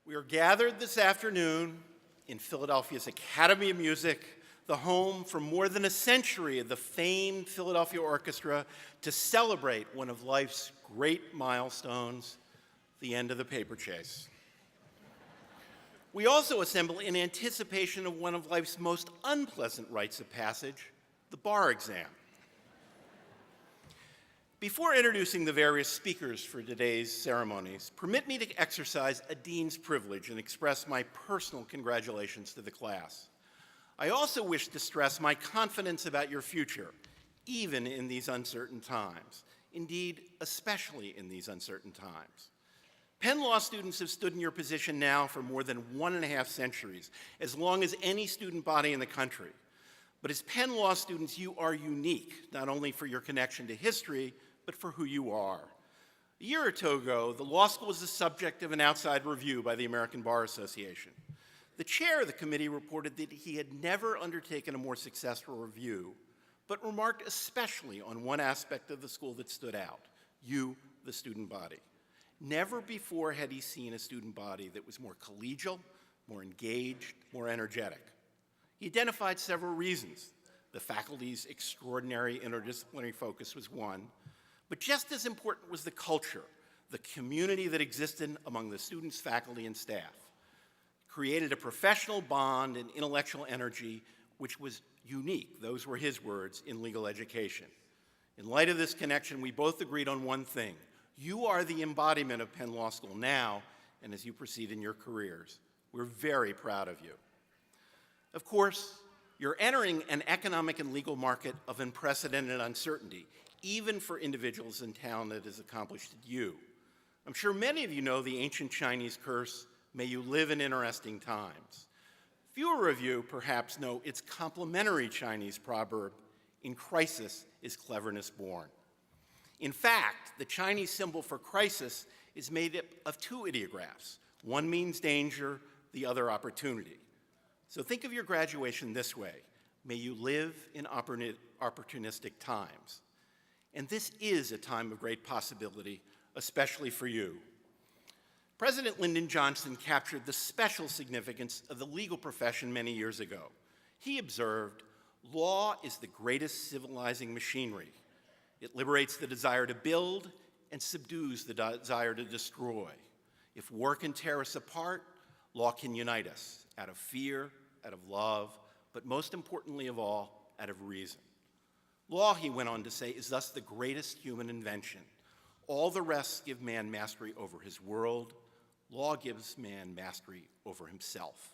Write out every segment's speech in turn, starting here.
We are gathered this afternoon in Philadelphia's Academy of Music, the home for more than a century of the famed Philadelphia Orchestra, to celebrate one of life's great milestones, the end of the paper chase. We also assemble in anticipation of one of life's most unpleasant rites of passage, the bar exam. Before introducing the various speakers for today's ceremonies, permit me to exercise a dean's privilege and express my personal congratulations to the class. I also wish to stress my confidence about your future, even in these uncertain times. Indeed, especially in these uncertain times. Penn Law students have stood in your position now for more than 1.5 centuries, as long as any student body in the country. But as Penn Law students, you are unique, not only for your connection to history, but for who you are. A year or two ago, the law school was the subject of an outside review by the American Bar Association. The chair of the committee reported that he had never undertaken a more successful review, but remarked especially on one aspect of the school that stood out: you, the student body. Never before had he seen a student body that was more collegial, more engaged, more energetic. He identified several reasons. The faculty's extraordinary interdisciplinary focus was one, but just as important was the culture, the community that existed among the students, faculty, and staff. It created a professional bond and intellectual energy which was unique, those were his words, in legal education. In light of this connection, we both agreed on one thing: you are the embodiment of Penn Law School now and as you proceed in your careers. We're very proud of you. Of course, you're entering an economic and legal market of unprecedented uncertainty, even for individuals in town that is accomplished at you. I'm sure many of you know the ancient Chinese curse, "May you live in interesting times." Fewer of you perhaps know its complementary Chinese proverb, "In crisis is cleverness born." In fact, the Chinese symbol for crisis is made up of two ideographs. One means danger, the other opportunity. So think of your graduation this way: may you live in opportunistic times. And this is a time of great possibility, especially for you. President Lyndon Johnson captured the special significance of the legal profession many years ago. He observed, "Law is the greatest civilizing machinery. It liberates the desire to build and subdues the desire to destroy. If war can tear us apart, law can unite us out of fear, out of love, but most importantly of all, out of reason. Law," he went on to say, "is thus the greatest human invention. All the rest give man mastery over his world. Law gives man mastery over himself."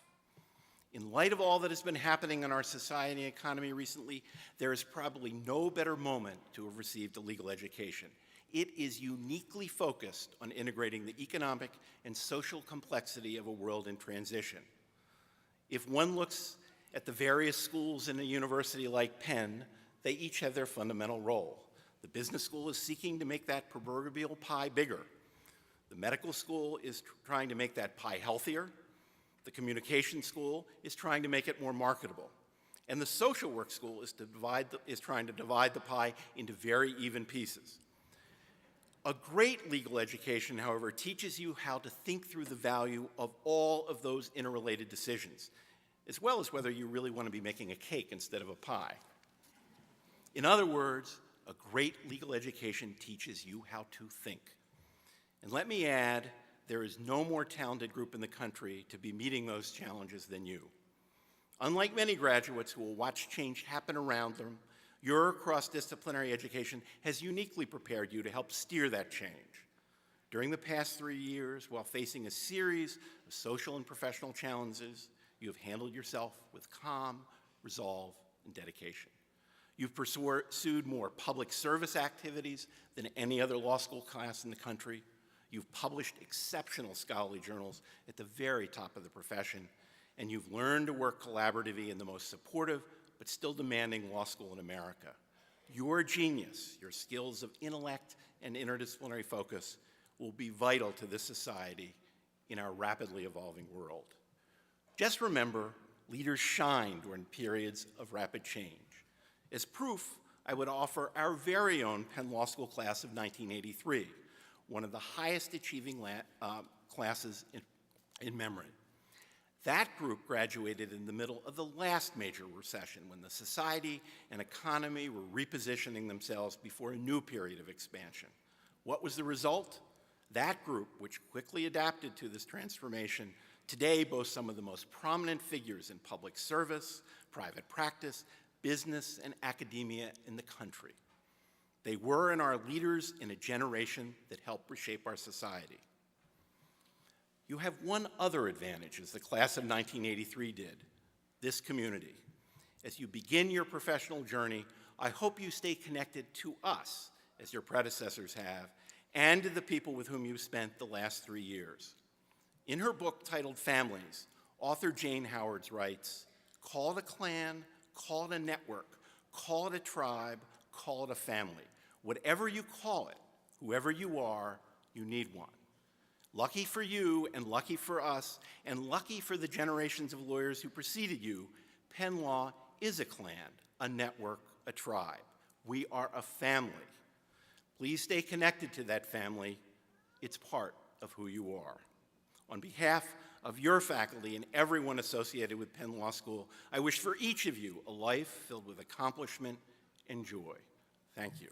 In light of all that has been happening in our society and economy recently, there is probably no better moment to have received a legal education. It is uniquely focused on integrating the economic and social complexity of a world in transition. If one looks at the various schools in a university like Penn, they each have their fundamental role. The business school is seeking to make that proverbial pie bigger. The medical school is trying to make that pie healthier. The communication school is trying to make it more marketable. And the social work school is trying to divide the pie into very even pieces. A great legal education, however, teaches you how to think through the value of all of those interrelated decisions, as well as whether you really want to be making a cake instead of a pie. In other words, a great legal education teaches you how to think. And let me add, there is no more talented group in the country to be meeting those challenges than you. Unlike many graduates who will watch change happen around them, your cross-disciplinary education has uniquely prepared you to help steer that change. During the past 3 years, while facing a series of social and professional challenges, you have handled yourself with calm, resolve, and dedication. You've pursued more public service activities than any other law school class in the country. You've published exceptional scholarly journals at the very top of the profession, and you've learned to work collaboratively in the most supportive but still demanding law school in America. Your genius, your skills of intellect and interdisciplinary focus will be vital to this society in our rapidly evolving world. Just remember, leaders shine during periods of rapid change. As proof, I would offer our very own Penn Law School class of 1983, one of the highest achieving classes in memory. That group graduated in the middle of the last major recession when the society and economy were repositioning themselves before a new period of expansion. What was the result? That group, which quickly adapted to this transformation, today boasts some of the most prominent figures in public service, private practice, business, and academia in the country. They were and are leaders in a generation that helped reshape our society. You have one other advantage, as the class of 1983 did, this community. As you begin your professional journey, I hope you stay connected to us, as your predecessors have, and to the people with whom you've spent the last 3 years. In her book titled Families, author Jane Howards writes, "Call it a clan, call it a network, call it a tribe, call it a family. Whatever you call it, whoever you are, you need one. Lucky for you and lucky for us and lucky for the generations of lawyers who preceded you, Penn Law is a clan, a network, a tribe. We are a family. Please stay connected to that family. It's part of who you are." On behalf of your faculty and everyone associated with Penn Law School, I wish for each of you a life filled with accomplishment and joy. Thank you.